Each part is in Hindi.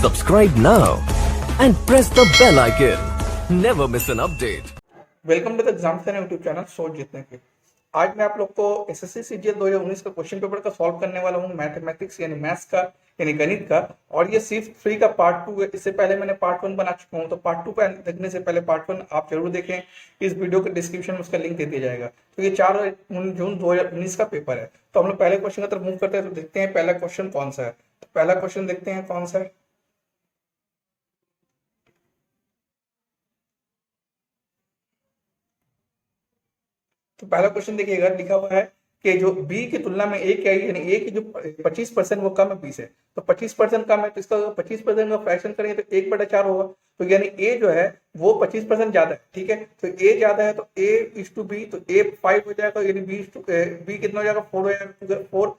Subscribe now and press the bell icon. Never miss an update. Welcome to the exam Sena YouTube channel सोच जीतने के। आज मैं आप लोग को एसएससी सीजीएल 2019 का क्वेश्चन पेपर का सॉल्व करने वाला हूँ, मैथमेटिक्स यानी मैथ्स का यानी गणित का। और ये सिर्फ 3 का पार्ट 2 है। इससे पहले मैंने पार्ट 1 बना चुका हूँ, तो पार्ट 2 पे देखने से पहले पार्ट 1 आप जरूर देखें। इस वीडियो के डिस्क्रिप्शन में उसका लिंक दे दिया जाएगा। तो ये 4 जून 2019 का पेपर है। तो हम लोग पहले क्वेश्चन की तरफ मूव करते हैं। तो देखते हैं पहला क्वेश्चन कौन सा है। तो पहला क्वेश्चन देखते हैं कौन सा है। तो पहला क्वेश्चन देखिएगा, लिखा हुआ है कि जो बी की तुलना में ए क्या है, यानी ए की जो 25% वो कम है बी से। तो 25% कम है, तो इसका 25% का फ्रैक्शन करेंगे तो 1/4 होगा। तो यानी ए जो है वो 25% ज्यादा है। ठीक है, तो ए ज्यादा है तो ए इज टू बी, तो ए 5 हो जाएगा, यानी बी कितना हो जाएगा 4 हो जाएगा। 4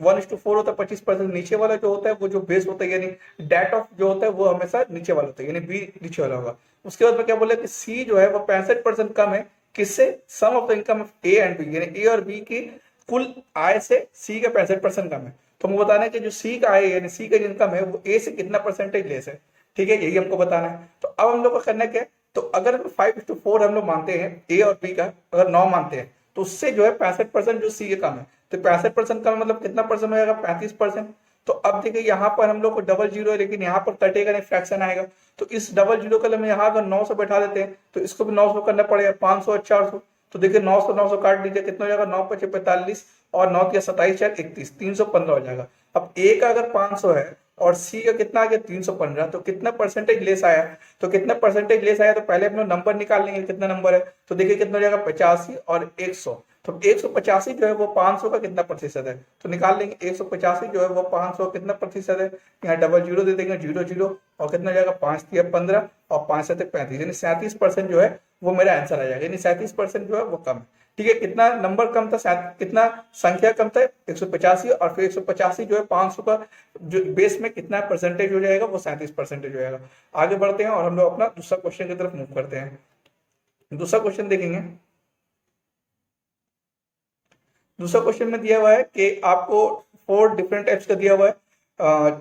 1:4 होता है। 25% नीचे वाला जो होता है वो जो बेस होता है, यानी डेट ऑफ जो होता है वो हमेशा नीचे वाला होता है, यानी बी नीचे वाला होगा। उसके बाद में क्या बोला कि सी जो है वो 65% कम है। किससे? Sum of the income of A and B, यानी ए और बी की कुल आय से सी का 65% कम है। तो हमको बताना है कि जो सी का आय यानी सी का इनकम है वो ए से कितना परसेंटेज लेस है। ठीक है, यही हमको बताना है। तो अब हम लोग को करना क्या है, तो अगर 5:4 हम लोग मानते हैं ए और बी का, अगर 9 मानते हैं तो उससे जो है 65% जो सी का कम है। तो 65% कम मतलब कितना परसेंट हो जाएगा? 35%। तो अब देखिए यहाँ पर हम लोग को डबल जीरो है, लेकिन यहाँ पर कटेगा नहीं, फ्रैक्शन आएगा। तो इस डबल जीरो का हम यहाँ अगर 900 बैठा देते हैं तो इसको भी 900 करना पड़ेगा, 500 और 400। तो देखिए 900 काट दीजिए, कितना हो जाएगा? 9×5 = 45 और 9 × 27 = 31, 315 हो जाएगा। अब ए का अगर 500 है और सी का कितना आ गया? 315। तो कितना परसेंटेज लेस आया? तो कितना परसेंटेज लेस आया, तो पहले हम लोग नंबर निकाल लेंगे कितना नंबर है। तो देखिए कितना हो जाएगा? 85 और 100। तो 185 जो है वो 500 का कितना प्रतिशत है, तो निकाल लेंगे। 185 जो है वो 500 कितना प्रतिशत है, यहाँ डबल जीरो दे देंगे, 0 और कितना हो जाएगा? 5×3 = 15 और 5×7 = 35, यानी 37% जो है वो मेरा आंसर आ जाएगा, यानी 37% जो है वो कम है। ठीक है, कितना नंबर कम था, कितना संख्या कम था? 185। और फिर 185 जो है 500 का जो बेस में कितना परसेंटेज हो जाएगा? वो 37% हो जाएगा। आगे बढ़ते हैं और हम लोग अपना दूसरा क्वेश्चन की तरफ मूव करते हैं। दूसरा क्वेश्चन देखेंगे। दूसरा क्वेश्चन में दिया हुआ है कि आपको 4 डिफरेंट टाइप्स का दिया हुआ है,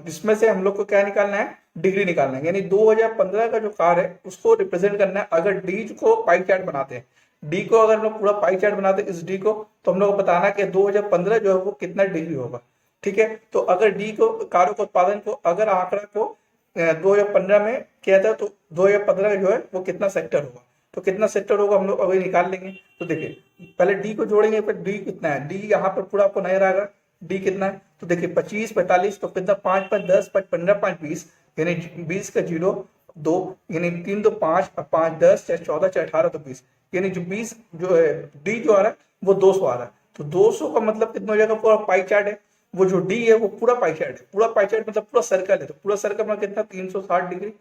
जिसमें से हम लोग को क्या निकालना है? डिग्री निकालना है। यानी 2015 का जो कार है उसको रिप्रेजेंट करना है। अगर डी को पाई चार्ट बनाते हैं, डी को अगर हम लोग पूरा पाई चार्ट बनाते हैं इस डी को, तो हम लोग को बताना है कि 2015 जो है वो कितना डिग्री होगा। ठीक है, तो अगर डी को कारों के उत्पादन को अगर आंकड़ा को 2015 में किया था तो 2015 का जो है वो कितना सेक्टर होगा। तो कितना सेक्टर होगा हम लोग अभी निकाल लेंगे। तो देखिए पहले डी को जोड़ेंगे, फिर डी कितना है, डी यहाँ पर पूरा आपको नहीं रहेगा, डी कितना है। तो देखिए 25 45, तो कितना 5 5 10 5 15 5 20, यानी 20 का 0 2, यानी 3 2 5 और 5 10 चाहे 14 चाहे 18 तो 20, यानी जो 20 जो है डी जो आ रहा है वो 200 आ रहा है। तो 200 का मतलब कितना हो जाएगा? पूरा पाई चार्ट है, वो जो डी है वो पूरा पाई चार्ट है। पूरा पाई चार्ट मतलब पूरा सर्कल है, तो पूरा सर्कल में कितना? 360 डिग्री।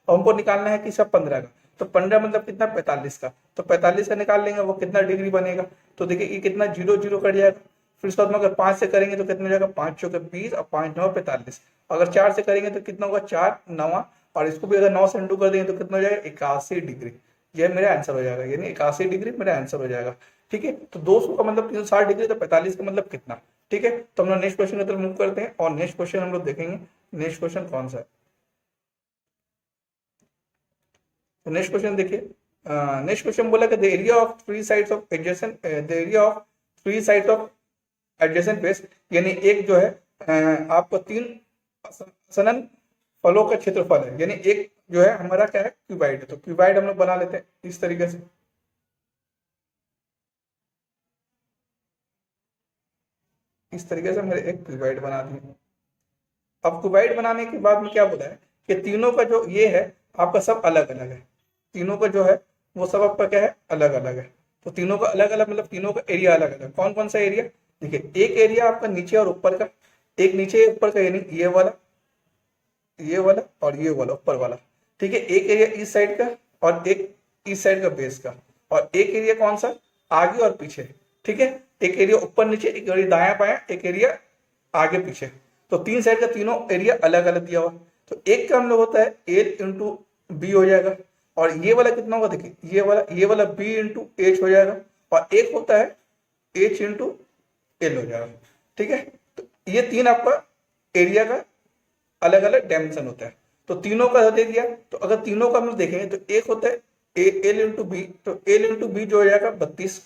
और हमको निकालना है कि सब 15 का। तो 15 मतलब कितना? 45 का। तो 45 का निकाल लेंगे, वो कितना डिग्री बनेगा? तो देखिए ये कितना 0 0 कट जाएगा। फिर उसके बाद में अगर 5 से करेंगे तो कितना हो जाएगा? 5 चौके 20 और 5 9 45। अगर 4 से करेंगे तो कितना होगा? 4 9, और इसको भी अगर 9 से इंटू कर देंगे तो कितना हो जाएगा? 81 डिग्री। ये मेरा आंसर हो जाएगा, यानी 81 डिग्री मेरा आंसर हो जाएगा। ठीक है, तो 200 का मतलब 360 डिग्री, तो 45 का मतलब कितना? ठीक है, तो हम लोग नेक्स्ट क्वेश्चन की तरफ मूव करते हैं और नेक्स्ट क्वेश्चन हम लोग देखेंगे। नेक्स्ट क्वेश्चन कौन सा है? तो नेक्स्ट क्वेश्चन देखिए। नेक्स्ट क्वेश्चन बोला कि the area of 3 sides of adjacent, the area of 3 sides of adjacent base, यानी एक जो है आपको 3 सनन फलों का क्षेत्रफल है, यानी एक जो है हमारा क्या है? क्यूबाइड है। तो क्यूबाइड हम लोग बना लेते हैं इस तरीके से। इस तरीके से हमने एक क्यूबाइड बना दिया। अब क्यूबाइड बनाने के बाद में क्या बोला है कि तीनों का जो ये है आपका सब अलग अलग है। तीनों का जो है वो सब आपका क्या है? अलग अलग है। तो तीनों का अलग अलग मतलब तीनों का एरिया अलग अलग। कौन कौन सा एरिया? देखिए एक एरिया आपका नीचे और ऊपर का, एक नीचे ऊपर का, यानी ये वाला और ये वाला ऊपर वाला। ठीक है, एक एरिया इस साइड का और एक इस साइड का बेस का, और एक एरिया कौन सा? आगे और पीछे। ठीक है, एक एरिया ऊपर नीचे, एक एरिया दाया बाया, एक एरिया आगे पीछे। तो 3 साइड का तीनों एरिया अलग अलग दिया हुआ। तो एक का हम लोग होता है A × B हो जाएगा, और ये वाला कितना होगा? देखिए ये वाला B × H हो जाएगा, और एक होता है H × L हो जाएगा। ठीक है, तो ये 3 आपका एरिया का अलग अलग डायमेंशन होता है। तो तीनों का दे दिया। तो अगर तीनों का हम लोग देखेंगे तो एक होता है एल इंटू बी, तो एल इंटू बी जो हो जाएगा 32,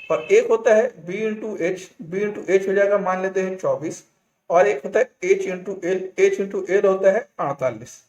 और एक होता है बी इंटू एच हो जाएगा मान लेते हैं 24, और एक होता है एच इंटू एल होता है 48।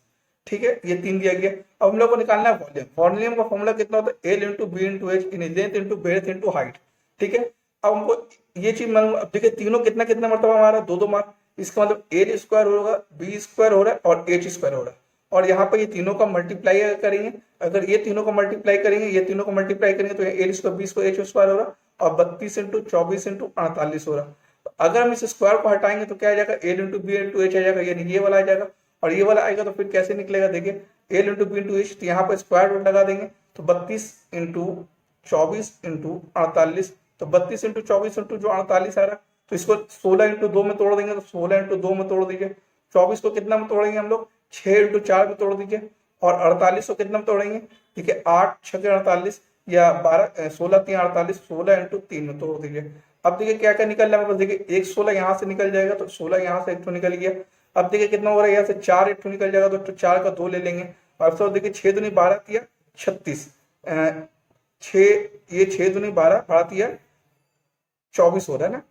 ठीक है, ये तीन दिया गया। अब हम लोग को निकालना है वॉल्यूम। वॉल्यूम का फॉर्मूला कितना होता है, L into B into H in length into breadth into height. ठीक है, अब हमको ये चीज मालूम। अब देखिए तीनों कितना कितना मरतबा हमारा दो दो मार, इसका मतलब एल स्क्वायर होगा, बी स्क्वायर हो रहा है और एच स्क्वायर हो रहा है। और यहाँ पर ये तीनों का मल्टीप्लाई करेंगे, अगर ये तीनों को मल्टीप्लाई करेंगे, ये तीनों को मल्टीप्लाई करेंगे तो L square B square H square हो रहा है, और 32 इंटू 24 इंटू 48 हो रहा है। तो अगर हम इस स्क्वायर को हटाएंगे तो क्या आ जाएगा, L into B into H आ जाएगा, यानी ये वाला आ जाएगा। और ये वाला आएगा तो फिर कैसे निकलेगा, देखिए L into B into H, तो यहाँ पर स्क्वायर रूट लगा देंगे, तो 32 इंटू 24 इंटू 48, तो 32 इंटू 24 इंटू जो 48 आ रहा है, तो इसको 16 इंटू 2 में तोड़ देंगे, तो 16 इंटू 2 में तोड़ दीजिए। 24 को कितना में तोड़ेंगे हम लोग, 6 इंटू 4 में तोड़ दीजिए। और 48 को कितना में तोड़ेंगे, ठीक है 8 6 48 या 12 16 3 48, 16 इंटू 3 में तोड़ दीजिए। अब देखिए क्या क्या निकल रहा है, देखिए एक 16 यहाँ से निकल जाएगा, तो 16 यहाँ से एक तो निकल गया। अब देखिए कितना हो रहा है, यहाँ से 4 एक तो निकल जाएगा, तो 4 का 2 ले लेंगे। और फिर देखिए 6 दूनी 12 दिया 36, 6 ये 6 दूनी 12 12 दिया 24 हो रहा है ना,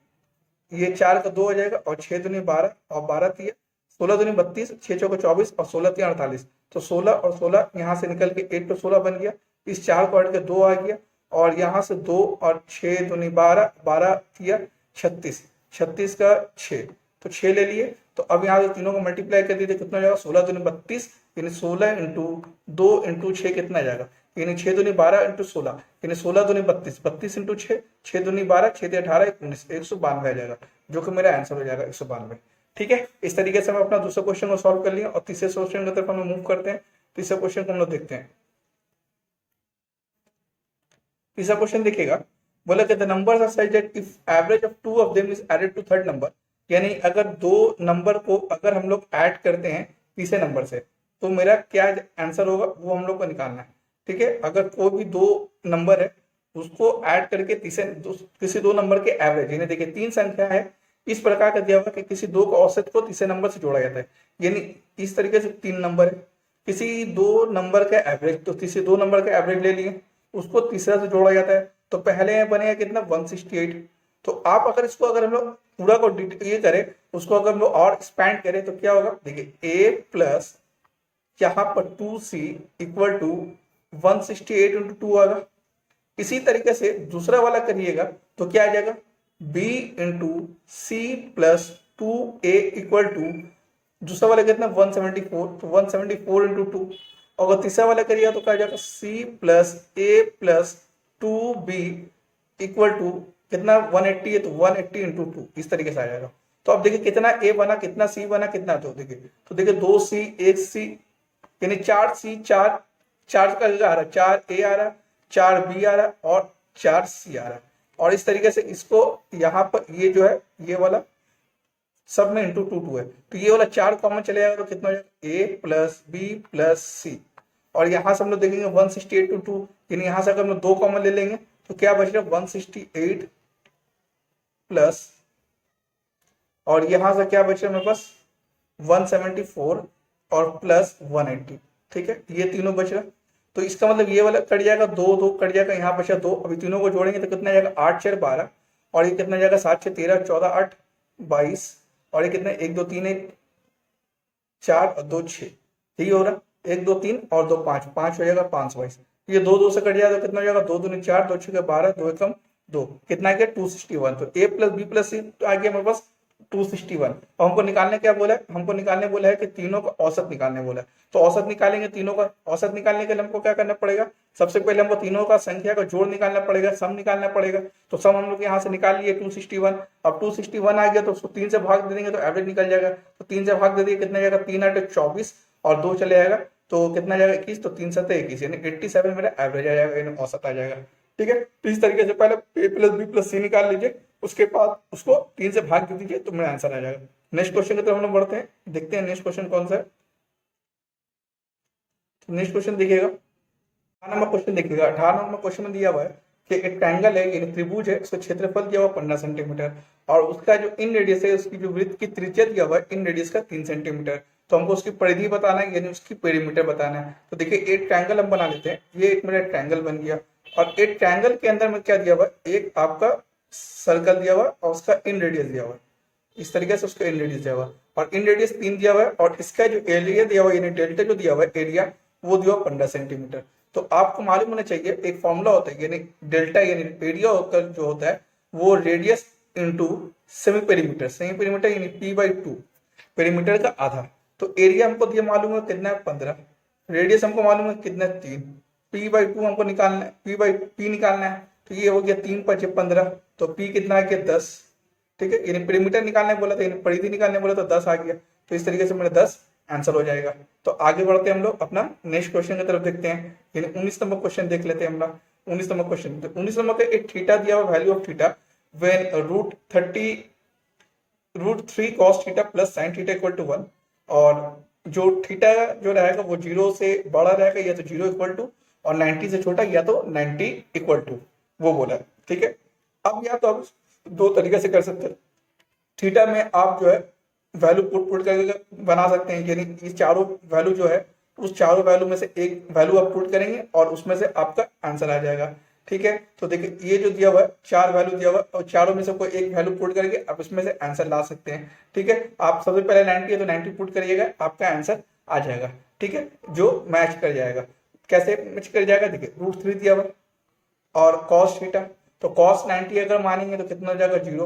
ये 4 का 2 हो जाएगा, और 6 दूनी 12 और 12 दिया 16 दूनी 32, 6 चौको 24 और 16 3 48, तो 16 और 16 यहाँ से निकल के 8 तो 16 बन गया। इस 4 को हट के 2 आ गया, और यहाँ से 2 और 6 दूनी 12 12 दिया 36, 36 का 6 तो 6 ले लिए। तो अब यहाँ से तीनों को मल्टीप्लाई कर दिए, कितना हो जाएगा 16 दूनी 32, यानी 16 इंटू 2 इंटू 6 कितना आ जाएगा, यानी 6 दूनी 12 इंटू 16, यानी 16 दूनी 32, 32 इंटू 6, 6 दूनी 12, 6 18 19, 192 आ जाएगा, जो कि मेरा आंसर हो जाएगा 192। ठीक है, इस तरीके से हम अपना दूसरा क्वेश्चन को सॉल्व कर लिया, और तीसरे क्वेश्चन की तरफ हम मूव करते हैं। तीसरा क्वेश्चन को हम लोग देखते हैं। तीसरा क्वेश्चन देखिएगा, बोला कि the numbers are such that if average of two of them is added to third number, यानी अगर दो नंबर को अगर हम लोग ऐड करते हैं तीसरे नंबर से, तो मेरा क्या आंसर होगा वो हम लोग को निकालना है। ठीक है, अगर कोई भी दो नंबर है उसको ऐड करके किसी दो नंबर के एवरेज, यानी देखिए तीन संख्या है, इस प्रकार का दिया हुआ कि किसी दो का औसत को तीसरे नंबर से जोड़ा जाता है। यानी इस तरीके से तीन नंबर है, किसी दो नंबर का एवरेज, तो किसी दो नंबर का एवरेज ले लिए, उसको तीसरा से जोड़ा जाता है। तो पहले बनेगा कितना 168। तो आप अगर इसको अगर हम लोग पूरा को ये करें, उसको अगर हम लोग और एक्सपैंड करें तो क्या होगा, देखिए a प्लस यहाँ पर 2c इक्वल टू 168 इंटू 2 आएगा। इसी तरीके से दूसरा वाला करिएगा तो क्या आ जाएगा, b into C plus 2a equal to, दूसरा वाला कितना 174, तो 174 इंटू 2। अगर तीसरा वाला करिएगा तो क्या आ जाएगा, c plus a plus 2b equal to कितना 180 है, तो 180 इंटू 2, इस तरीके से आ जाएगा। तो अब देखिए कितना a बना, कितना c बना, कितना, तो देखिए 2c 1c, यानी 4c 4 का आ रहा है, 4a आ रहा है, 4b आ रहा है और 4c आ रहा है। और इस तरीके से इसको यहाँ पर ये जो है ये वाला सब में इंटू 2 है, तो ये वाला 4 कॉमन चले जाएगा, तो कितना हो जाएगा a प्लस बी प्लस सी। और यहाँ से हम लोग देखेंगे 168 टू 2, यानी यहाँ से अगर हम लोग 2 कॉमन ले लेंगे तो क्या बच रहा है 168 प्लस, और यहाँ से क्या बच रहा है मेरे पास 174 और प्लस 180। ठीक है, ये तीनों बच रहा। तो इसका मतलब ये वाला कट जाएगा, 2 कट जाएगा, यहाँ बचा 2। अभी तीनों को जोड़ेंगे तो कितना जाएगा 8 4 12, और ये कितना जाएगा 7 6 13 14 8 22, और ये कितना 1 2 3 1 4 और 2 6, यही हो रहा 1 2 3 और 2 5, 5 हो जाएगा 5 22। ये 2 से कट जाएगा तो कितना हो जाएगा 2 2 4 2 6 12 2 1 2, कितना आ गया 261। तो a प्लस बी प्लस सी आ गया मेरे पास 261। और हमको निकालने क्या बोला है, हमको निकालने बोला है कि तीनों का औसत निकालने बोला है। तो औसत निकालेंगे, तीनों का औसत निकालने के लिए हमको क्या करना पड़ेगा, सबसे पहले हमको तीनों का संख्या का जोड़ निकालना पड़ेगा, सम निकालना पड़ेगा। तो सम हम लोग यहाँ से निकाल लिए 261। अब 261 आ गया तो उसको 3 से भाग दे देंगे तो एवरेज निकल जाएगा। तो 3 से भाग दे दिए, कितना जाएगा 3 8 24 और 2 चले जाएगा, तो कितना जाएगा 21, तो 3 7 21, यानी 87 मेरा एवरेज आ जाएगा, यानी औसत आ जाएगा। ठीक है, तो इस तरीके से पहले a प्लस बी प्लस सी निकाल लीजिए, उसके बाद उसको 3 से भाग दे दीजिए, तो मेरा आंसर आ जाएगा। नेक्स्ट क्वेश्चन की तरफ हम लोग बढ़ते हैं, देखते हैं नेक्स्ट क्वेश्चन कौन सा है। नेक्स्ट क्वेश्चन देखिएगा, 18 नंबर क्वेश्चन देखिएगा। 18 नंबर क्वेश्चन में दिया हुआ है कि एक ट्रायंगल है, यानी त्रिभुज है, उसका क्षेत्रफल दिया हुआ 15 सेंटीमीटर, और उसका जो इन रेडियस है, उसकी जो वृत्त की त्रिज्या दिया हुआ है इन रेडियस का 3 सेंटीमीटर। तो हमको उसकी परिधि बताना है, यानी उसकी पेरीमीटर बताना है। तो देखिए एक ट्रायंगल हम बना लेते हैं, ये एक मेरा ट्रायंगल बन गया, और एक ट्रायंगल के अंदर में क्या दिया हुआ है, एक आपका सर्कल दिया हुआ है और उसका इन रेडियस दिया हुआ है, इस तरीके से उसका इन रेडियस दिया हुआ है, और इन रेडियस 3 दिया हुआ है, और इसका जो एरिया दिया हुआ है, यानी डेल्टा जो दिया हुआ है एरिया, वो दिया हुआ 15 सेंटीमीटर। तो आपको मालूम होना चाहिए, एक फॉर्मूला होता है, यानी डेल्टा यानी एरिया होकर जो होता है वो रेडियस इंटू सेमी पेरीमीटर यानी p/2, पेरीमीटर का आधा। तो एरिया हमको दिया मालूम है कितना है 15, रेडियस हमको मालूम है कितना है 3, p/2 हमको निकालना है, p निकालना है, तो ये हो गया 3 × 5 = 15, तो p कितना आ गया 10, ठीक है, यानी पेरीमीटर निकालने बोला था, यानी परिधि निकालने बोला तो 10 आ गया। तो इस तरीके से मेरा 10 आंसर हो जाएगा। तो आगे बढ़ते हैं हम लोग अपना नेक्स्ट क्वेश्चन की तरफ देखते हैं, यानी 19 नंबर क्वेश्चन देख लेते हैं हम लोग। 19 नंबर क्वेश्चन, तो 19 नंबर का एक थीटा दिया हुआ, value of theta when √3 cos theta plus sin theta equal to 1, और जो थीटा जो रहेगा वो 0 से बड़ा रहेगा या तो 0 इक्वल टू, और 90 से छोटा या तो 90 इक्वल टू, वो बोला है, ठीक है। अब या तो आप दो तरीके से कर सकते हैं, थीटा में आप जो है वैल्यू पुट करके बना सकते हैं, यानी ये चारों वैल्यू जो है उस चारों वैल्यू में से एक वैल्यू आप पुट करेंगे और उसमें से आपका आंसर आ जाएगा, ठीक है। तो देखिए ये जो दिया हुआ है 4 वैल्यू दिया हुआ है, और चारों में से कोई एक वैल्यू पुट करके आप इसमें से आंसर ला सकते हैं, ठीक है। आप सबसे पहले 90 है तो 90 पुट करिएगा, आपका आंसर आ जाएगा, ठीक है, जो मैच कर जाएगा। कैसे मैच कर जाएगा, देखिए √3 दिया हुआ और cos थीटा, तो cos 90 अगर मानेंगे तो कितना हो जाएगा 0,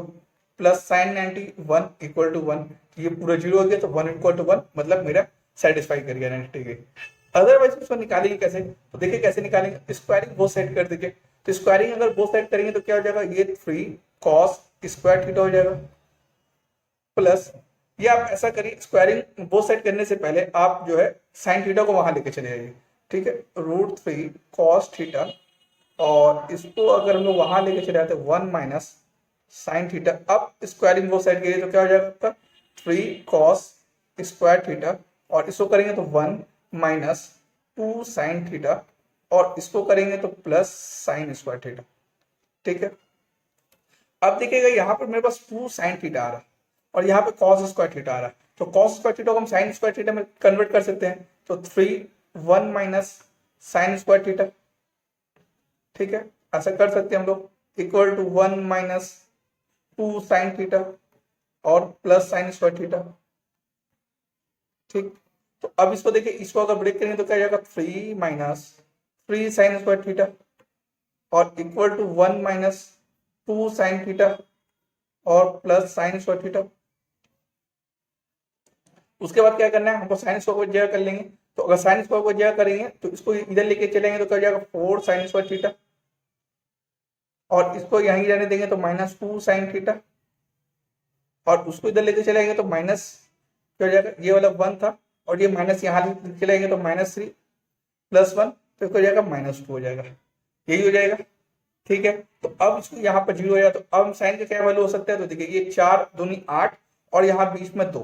प्लस sin 90 1 इक्वल टू 1, ये पूरा 0 हो गया, तो 1 इक्वल टू 1 मतलब मेरा सेटिस्फाई कर गया 90 डिग्री। अदरवाइज उसको निकालेंगे कैसे, तो देखिए कैसे निकालेंगे, स्क्वायरिंग बोथ साइड कर दीजिए। तो स्क्वायरिंग अगर बोथ साइड करेंगे तो क्या हो जाएगा, ये 3 cos स्क्वायर थीटा हो जाएगा, प्लस ये आप ऐसा करिए, स्क्वायरिंग बोथ साइड करने से पहले आप जो है sin थीटा को वहां लेके चले जाइए, ठीक है, √3 cos थीटा, और इसको अगर हम लोग वहां लेके चले जाते 1 माइनस साइन थीटा। अब स्क्वायरिंग बोथ साइड करिए तो क्या हो जाएगा आपका 3 cos स्क्वायर थीटा, और इसको करेंगे तो 1 माइनस 2 साइन थीटा, और इसको करेंगे तो प्लस साइन स्क्वायर थीटा, ठीक है। अब देखिएगा यहाँ पर मेरे पास 2 साइन थीटा आ रहा है और यहाँ पे cos स्क्वायर थीटा आ रहा है, तो cos स्क्वायर थीटा को हम साइन स्क्वायर थीटा में कन्वर्ट कर सकते हैं, तो 1 माइनस साइन स्क्वायर थीटा, ठीक है, ऐसा कर सकते हैं हम लोग, equal to 1 minus 2 sine theta और प्लस साइन स्क्वायर थीटा, ठीक। तो अब इसको देखिए, इसको अगर ब्रेक करेंगे तो क्या जाएगा 3 माइनस 3 साइन स्क्वायर थीटा और equal to 1 minus 2 sine theta और प्लस साइन स्क्वायर थीटा। उसके बाद क्या करना है, हमको साइन स्क्वायर को जगह कर लेंगे, तो अगर साइन स्क्वायर को जगह करेंगे तो इसको इधर लेके चलेंगे तो क्या जाएगा 4 साइन स्क्वायर थीटा, और इसको यहीं रहने देंगे तो माइनस 2 साइन थीटा, और उसको इधर लेके चलेंगे तो माइनस क्या हो जाएगा, ये वाला 1 था और ये माइनस यहाँ लेके चलेंगे तो -3 प्लस 1, तो इसको जाएगा -2 हो जाएगा, यही हो जाएगा, ठीक है। तो अब इसको यहाँ पर 0 हो जाएगा, तो अब साइन का क्या वैल्यू हो सकता है, तो देखिए ये 4 दूनी 8 और यहाँ बीच में 2,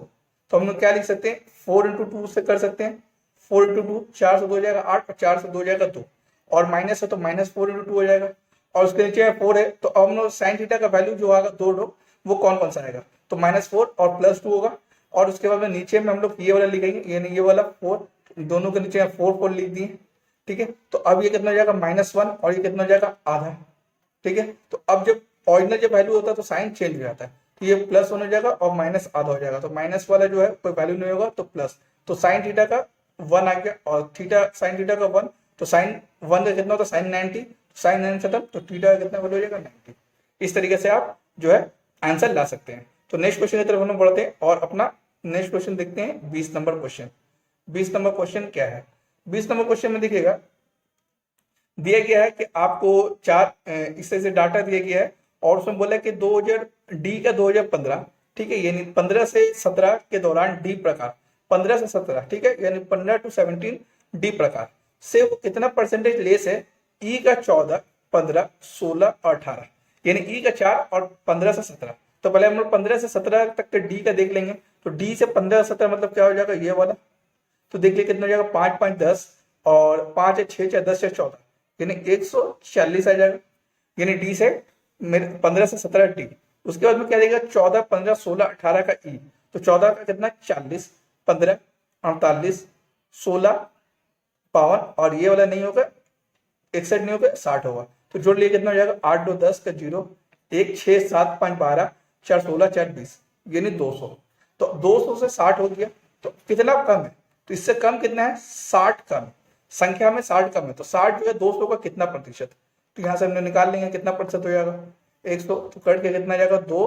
तो हम लोग क्या लिख सकते हैं 4 × 2 से कर सकते हैं, 4 × 2 4 से 2 हो जाएगा 8 और 4 से 2 हो जाएगा 2, और माइनस है तो -4 × 2 हो जाएगा, और उसके नीचे 4 है, तो अब हम लोग साइन थीटा का वैल्यू जो आएगा 2 वो कौन सा आएगा, तो -4 और +2 होगा, और उसके बाद में नीचे में हम लोग ये वाला लिखेंगे, यानी ये वाला 4, दोनों के नीचे 4 लिख दिए, ठीक है। तो अब ये कितना हो जाएगा -1 और ये कितना हो जाएगा आधा, ठीक है। तो अब जब ऑरिजिनल जब वैल्यू होता है तो साइन चेंज हो जाता है, तो ये प्लस हो जाएगा और माइनस आधा हो जाएगा, तो माइनस वाला जो है कोई वैल्यू नहीं होगा तो प्लस, तो साइन थीटा का 1 आ गया और थीटा साइन थीटा का 1, तो साइन 1 का कितना होता है साइन 90, साइन 90 खत्म, तो थीटा का कितना वैल्यू हो जाएगा 90। इस तरीके से आप जो है आंसर ला सकते हैं। तो नेक्स्ट क्वेश्चन की तरफ हम बढ़ते हैं और अपना नेक्स्ट क्वेश्चन देखते हैं 20 नंबर क्वेश्चन। 20 नंबर क्वेश्चन क्या है, 20 नंबर क्वेश्चन में देखिएगा दिया गया है कि आपको 4 इस तरह से डाटा दिया गया है और उसमें बोला है कि 2000 डी का 2015, ठीक है, यानी 15 से 17 के दौरान डी प्रकार 15 से 17, ठीक है, यानी 15 to 17 डी प्रकार से वो कितना परसेंटेज लेस है ई का 14, 15, 16 और 18, यानी ई का 4 और 15 से 17। तो पहले हम लोग 15 से 17 तक के डी का देख लेंगे, तो डी से 15 से 17 मतलब क्या हो जाएगा ये वाला, तो देख लिया कितना हो जाएगा 5 5 10 और 5 है 6 10 है 14, यानी 140 आ जाएगा, यानी डी से 15 से 17 डी। उसके बाद में क्या देगा 14, 15, 16, 18 का ई, तो 14 का कितना 40, 15 48, 16, 52 और ये वाला नहीं होगा 61 नहीं होगा 60 होगा। तो जोड़ लिए कितना हो जाएगा 8 2 10 का 0, 1 6 7 5 12 4 16 4 20 यानी 200। तो 200 से 60 हो गया तो कितना कम है, तो इससे कम कितना है 60 कम है, संख्या में 60 कम है। तो 60 जो है 200 का कितना प्रतिशत, तो यहां से हमने निकाल लेंगे कितना प्रतिशत हो जाएगा 100, तो कट के कितना आ जाएगा 2,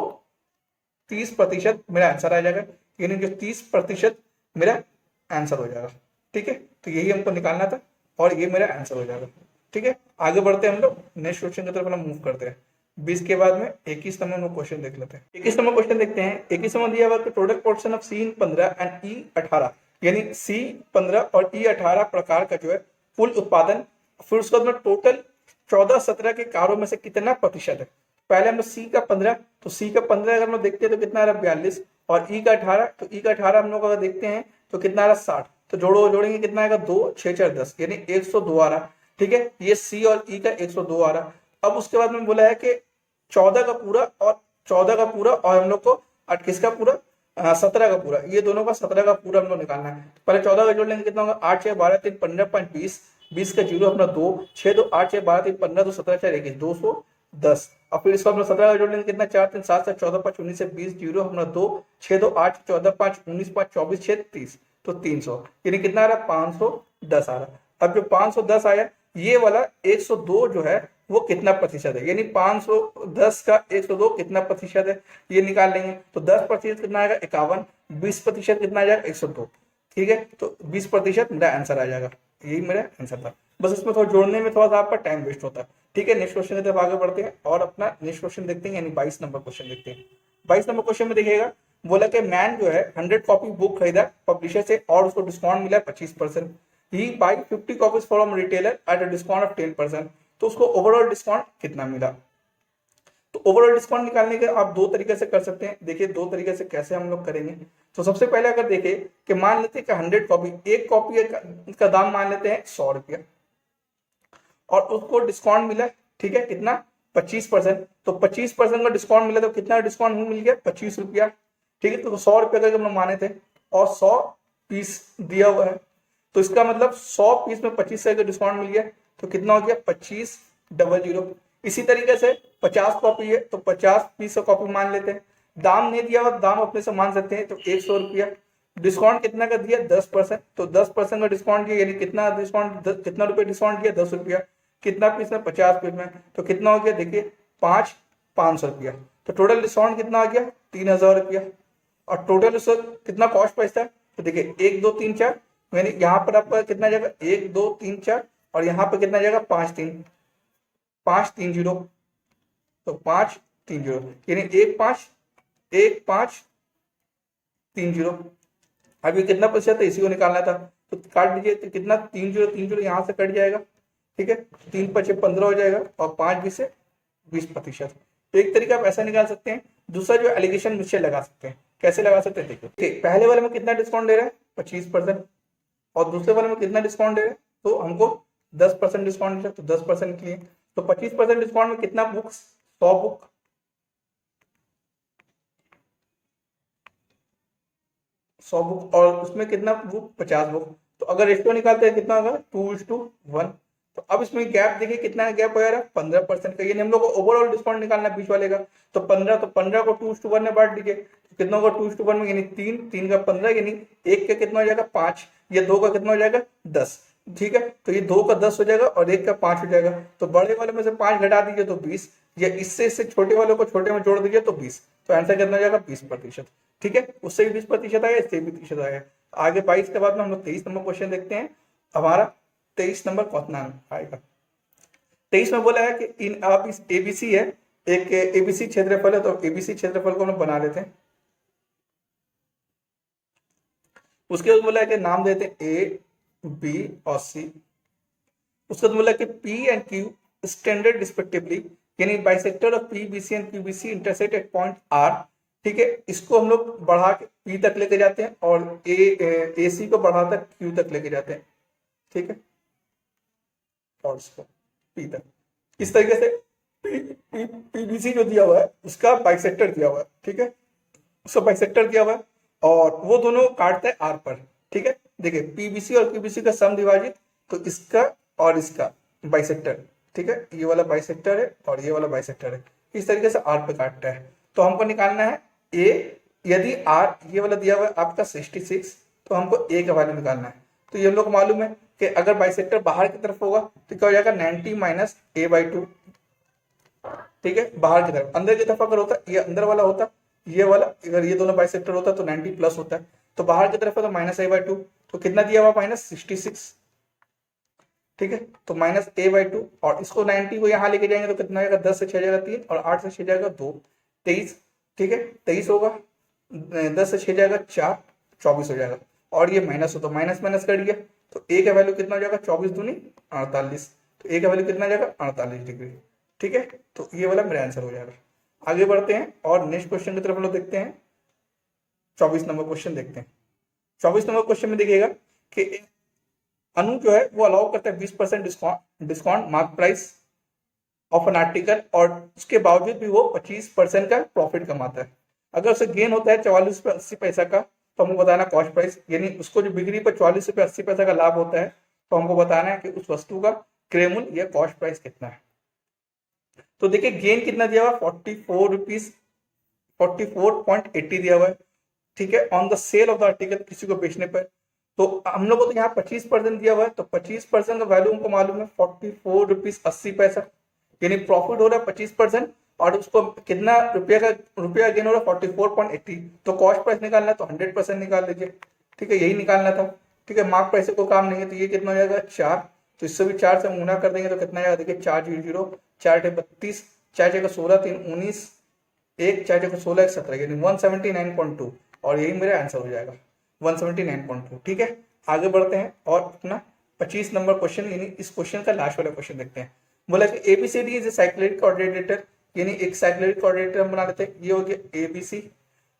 30% मेरा आंसर आ जाएगा, यानी जो 30% मेरा आंसर हो जाएगा। ठीक है, तो यही हमको निकालना था और ये मेरा आंसर हो जाएगा। ठीक है, आगे बढ़ते हैं हम लोग नेक्स्ट क्वेश्चन की तरफ मूव करते हैं। 20 के बाद में 21 नंबर क्वेश्चन देख लेते हैं। 21 नंबर क्वेश्चन देखते हैं। 21 नंबर दिया हुआ total portion of C 15 and E 18, यानी सी 15 और ई 18 प्रकार का जो है कुल उत्पादन, फिर उसके बाद में टोटल 14-17 के कारों में से कितना प्रतिशत है। पहले हम लोग सी का 15, तो सी का 15 अगर हम लोग देखते हैं तो कितना आ रहा है 42, और ई का 18, तो ई का 18 हम लोग अगर देखते हैं तो कितना आ रहा है 60, तो जोड़ेंगे कितना आएगा 2 6 4 10 यानी 102 आ रहा। ठीक है, ये सी और ई का 102 आ रहा। अब उसके बाद में बोला है कि 14 का पूरा और हम लोग को किसका पूरा 17 का पूरा, ये दोनों का 17 का पूरा हम लोग निकालना है। पहले 14 का जोड़ लेंगे कितना होगा 8 6 12 3 15 5 20, 20 का 0 अपना 2 6 2 8 6 12 3 15 2 17 4 21 210, और फिर इसको हम लोग 17 का जोड़ लेंगे कितना 4 3 7 7 14 5 19 से 20 0 अपना 2 6 2 8 14 5 19 5 24 6 30, तो 300 यानी कितना आ रहा 510 आ रहा। अब जो 510 आया ये वाला 102 जो है वो कितना प्रतिशत है, यानी 510 का 102 कितना प्रतिशत है ये निकाल लेंगे। तो 10% कितना आएगा 51, 20% कितना आ जाएगा 102। ठीक है, तो 20% मेरा आंसर आ जाएगा, यही मेरा आंसर था। बस इसमें थोड़ा जोड़ने में थोड़ा सा आपका टाइम वेस्ट होता है। ठीक है, नेक्स्ट क्वेश्चन की तरफ आगे बढ़ते हैं और अपना नेक्स्ट क्वेश्चन देखते हैं, यानी 22 नंबर क्वेश्चन देखते हैं। 22 नंबर क्वेश्चन में देखिएगा, बोला कि मैन जो है 100 कॉपी बुक खरीदा पब्लिशर से और उसको डिस्काउंट मिला 25%। He buy 50 copies from retailer at a discount of 10%, तो उसको ओवरऑल डिस्काउंट कितना मिला। तो ओवरऑल डिस्काउंट निकालने के आप दो तरीके से कर सकते हैं। देखिए दो तरीके से कैसे हम लोग करेंगे। तो सबसे पहले अगर देखें कि मान लेते हैं कि 100 कॉपी, एक कॉपी का दाम मान लेते हैं 100 रुपया और उसको डिस्काउंट मिला, ठीक है, कितना 25%। तो 25% का डिस्काउंट मिला तो कितना डिस्काउंट मिल गया 25 रुपया। ठीक है, तो 100 रुपये का हम लोग माने थे और 100 पीस दिया हुआ है, तो इसका मतलब 100 पीस में 25 का डिस्काउंट मिल गया, तो कितना हो गया 2500। इसी तरीके से 50 कॉपी है तो 50 पीस का कॉपी मान लेते हैं। दाम नहीं दिया हुआ, दाम अपने से मान सकते हैं, तो 100 रुपया। डिस्काउंट कितना का दिया 10%, तो 10% का डिस्काउंट दिया, यानी कितना डिस्काउंट, कितना रुपये डिस्काउंट दिया 10 रुपया। कितना पीस में 50 पीस में, तो कितना हो गया देखिए 500 रुपया। तो टोटल डिस्काउंट कितना आ गया 3000 रुपया। और टोटल कितना कॉस्ट बचता है, तो देखिए 1 2 3 4, यानी यहाँ पर आपका कितना जाएगा 1 2 3 4 और यहाँ पर कितना जाएगा 5 3 0, तो 5 3 0 यानी 1 5 3 0। अभी कितना प्रतिशत है इसी को निकालना था, तो काट दीजिए, तो कितना 3 0 यहाँ से कट जाएगा। ठीक है, 3 5 15 हो जाएगा और 5 20 से 20%। तो एक तरीका आप ऐसा निकाल सकते हैं। दूसरा जो एलिगेशन मुझसे लगा सकते हैं, कैसे लगा सकते हैं देखिए, पहले वाले में कितना डिस्काउंट दे रहा है 25% और दूसरे वाले में कितना डिस्काउंट दे रहे हैं, तो हमको 10% डिस्काउंट है, तो 10% के लिए तो 25% डिस्काउंट में कितना बुक्स 100 बुक, 100 बुक और उसमें कितना बुक 50 बुक। तो अगर रेशियो निकालते हैं कितना होगा 2:1। तो अब इसमें गैप देखिए कितना गैप हो रहा है 15% का, यानी हम लोग को ओवरऑल डिस्काउंट निकालना बीच वाले का। तो 15 को 2:1 में बांट दीजिए, तो कितना होगा 2:1 में, यानी 3 का 15, यानी 1 का कितना हो जाएगा 5, या 2 का कितना हो जाएगा 10। ठीक है, तो ये 2 का 10 हो जाएगा और 1 का 5 हो जाएगा। तो बड़े वाले में से 5 घटा दीजिए तो 20, या इससे छोटे वाले को छोटे में जोड़ दीजिए तो 20। तो आंसर कितना हो जाएगा 20%। ठीक है, उससे भी 20% आया, इससे भी 20% आया। आगे 22 के बाद में हम लोग 23 नंबर क्वेश्चन देखते हैं। हमारा 23 नंबर कितना आएगा। 23 में बोला है कि इन आप इस एबीसी है, एक एबीसी क्षेत्रफल है, तो एबीसी क्षेत्रफल को हम लोग बना लेते हैं। उसके बाद बोला है कि नाम देते हैं ए बी और सी। उसके बाद बोला है कि P and Q standard respectively, यानी bisector of P B C and Q B C intersect at point R. ठीक है, इसको हम लोग बढ़ा के पी तक लेके जाते हैं और ए सी को बढ़ाकर क्यू तक लेके जाते हैं। ठीक है, और इसको पी तक, इस तरीके से पीबीसी जो दिया हुआ है उसका बाइसेक्टर दिया हुआ है। ठीक है, उसका बाइसेक्टर दिया हुआ है और वो दोनों काटता है आर पर। ठीक है, देखिए पीबीसी और क्यूबीसी का सम विभाजित, तो इसका और इसका बाइसेक्टर, ठीक है, ये वाला बाइसेक्टर है और ये वाला बाइसेक्टर है, इस तरीके से आर पे काटता है। तो हमको निकालना है ए, यदि आर ये वाला दिया हुआ है आपका 66, तो हमको ए का वैल्यू निकालना है। तो ये हम लोग को मालूम है कि अगर बाइसेक्टर बाहर की तरफ होगा तो क्या हो जाएगा 90 माइनस a/2, ठीक है, बाहर की तरफ। अंदर की तरफ अगर होता ये अंदर वाला होता, ये वाला अगर ये दोनों बाइसेक्टर होता तो 90 प्लस होता है, तो बाहर की तरफ है तो माइनस a/2, तो कितना दिया हुआ माइनस 66, ठीक है, तो माइनस a/2 और इसको 90 को यहाँ लेके जाएंगे तो कितना आएगा 10 से 6 जाएगा 3 और 8 से 6 जाएगा 2, 23, ठीक है, 23 होगा, 10 से 6 जाएगा 4, 24 हो जाएगा और ये माइनस हो तो माइनस माइनस कर दिया, तो a का वैल्यू कितना हो जाएगा 24 दूनी 48, तो a का वैल्यू कितना जाएगा 48 डिग्री, ठीक है, तो ये वाला मेरा आंसर हो जाएगा। आगे बढ़ते हैं और नेक्स्ट क्वेश्चन की तरफ हम लोग देखते हैं। 24 नंबर क्वेश्चन देखते हैं। 24 नंबर क्वेश्चन में देखिएगा कि अनु जो है वो अलाउ करता है 20% discount mark price of an article और उसके बावजूद भी वो 25% का प्रॉफिट कमाता है। अगर उसे गेन होता है 44 रुपये 80 पैसा का तो हमको बताना कॉस्ट प्राइस, यानी उसको जो बिक्री पर 44 रुपये 80 पैसा का लाभ होता है तो हमको बताना है कि उस वस्तु का क्रय मूल्य या कॉस्ट प्राइस कितना है। तो देखिए गेन कितना दिया हुआ 44 रुपीज 44.80 दिया हुआ है, ठीक है, on the sale of the article, किसी को बेचने पर। तो हम लोग को तो यहाँ 25% दिया हुआ है, तो 25% का वैल्यू हमको मालूम है 44 रुपीज 80 पैसा, यानी प्रॉफिट हो रहा है 25% और उसको कितना रुपया गेन हो रहा है 44.80, तो कॉस्ट प्राइस निकालना है तो 100% निकाल लीजिए, ठीक है, यही निकालना था, ठीक है, मार्क प्राइस को काम नहीं है तो ये कितना हो जाएगा 4, तो इससे भी 4 से गुना कर देंगे तो कितना आएगा देखिए 4 0 4 32 4 जगह 16 3 19 1 4 जगह 16 1 17, यानी 179.2 और यही मेरा आंसर हो जाएगा 179.2, ठीक है। आगे बढ़ते हैं और अपना 25 नंबर क्वेश्चन, यानी इस क्वेश्चन का लास्ट वाला क्वेश्चन देखते हैं। बोला कि A B C D is a cyclic coordinator, यानी एक साइक्लिक कोऑर्डिनेटर हम बना लेते हैं। ये हो गया एबीसी,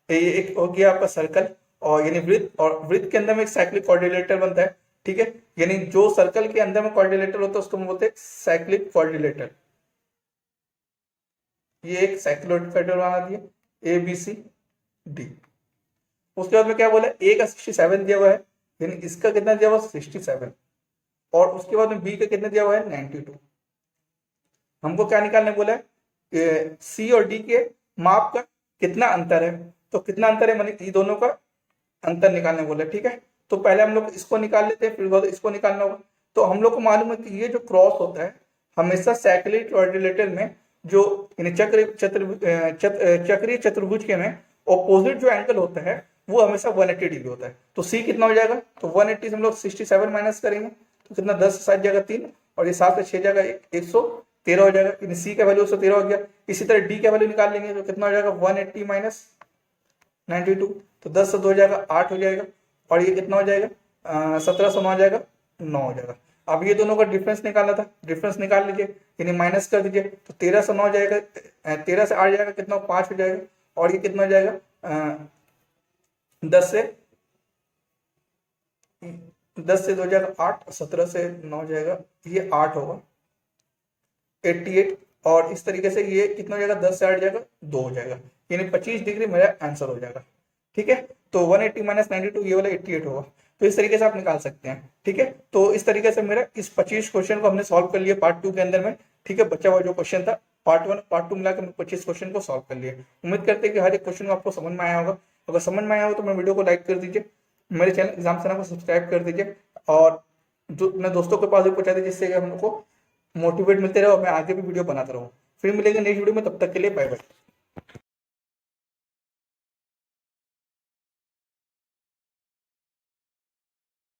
ये एक हो गया आपका सर्कल और यानी वृत्त, और वृत्त के अंदर में एक साइक्लिक कोऑर्डिनेटर बनता है, ठीक है, यानी जो सर्कल के अंदर में कोऑर्डिनेटर होता है उसको हम बोलते हैं साइक्लिक कोऑर्डिनेटर। ये एक साइक्लिक कोऑर्डिनेटर बना दिया ए बी सी डी। उसके बाद में क्या बोला ए का 67 दिया हुआ है, यानी इसका कितना दिया हुआ 67 और उसके बाद में बी का कितना दिया हुआ है 92। हमको क्या निकालने बोला है सी और डी के माप का कितना अंतर है, तो कितना अंतर है माने ये दोनों का अंतर निकालने बोला है, ठीक है। तो पहले हम लोग इसको निकाल लेते हैं, फिर इसको निकालना होगा। तो हम लोग को मालूम है कि ये जो क्रॉस होता है हमेशा साइक्लिक कोऑर्डिनेटर में जो चक्रीय चतुर्भुज के में ऑपोजिट जो एंगल होता है वो हमेशा 180 डिग्री होता है। तो सी कितना हो जाएगा, तो 180 से हम लोग 67 माइनस करेंगे तो कितना 10 से 7 जाएगा 3 और ये 7 से 6 जाएगा 113 हो जाएगा, यानी सी का वैल्यू 113 हो गया। इसी तरह डी का वैल्यू निकाल लेंगे तो कितना हो जाएगा 180 माइनस 92, तो 10 से 2 हो जाएगा 8 हो जाएगा और ये कितना हो जाएगा 17 से 9 हो जाएगा 9 हो जाएगा। अब ये दोनों का डिफरेंस निकालना था, डिफरेंस निकाल लीजिए, यानी माइनस कर दीजिए तो 13 से 9 हो जाएगा, 13 से 8 जाएगा कितना 5 हो जाएगा और ये कितना हो जाएगा 10 से 2 जाएगा 8, 17 से 9 जाएगा ये 8 होगा 88 और इस तरीके से ये कितना हो जाएगा 10 से 8 जाएगा 2 हो जाएगा, यानी 25 डिग्री मेरा आंसर हो जाएगा, ठीक है। तो 180 माइनस 92 ये वाला 88 होगा, तो इस तरीके से आप निकाल सकते हैं, ठीक है। तो इस तरीके से मेरा इस 25 क्वेश्चन को हमने सॉल्व कर लिया पार्ट 2 के अंदर में, ठीक है। बचा हुआ जो क्वेश्चन था पार्ट 1 पार्ट 2 मिलाकर 25 क्वेश्चन को सॉल्व कर लिया। उम्मीद करते हैं कि हर एक क्वेश्चन को आपको समझ में आया होगा। अगर समझ में आया हो तो मेरे वीडियो को लाइक कर दीजिए, मेरे चैनल एग्जाम सेना को सब्सक्राइब कर दीजिए और जो अपने दोस्तों के पास भी पहुंचा दीजिए, जिससे हम लोग को मोटिवेट मिलते रहे और मैं आगे भी वीडियो बनाता रहूँ। फिर मिलेंगे नेक्स्ट वीडियो में, तब तक के लिए बाय बाय।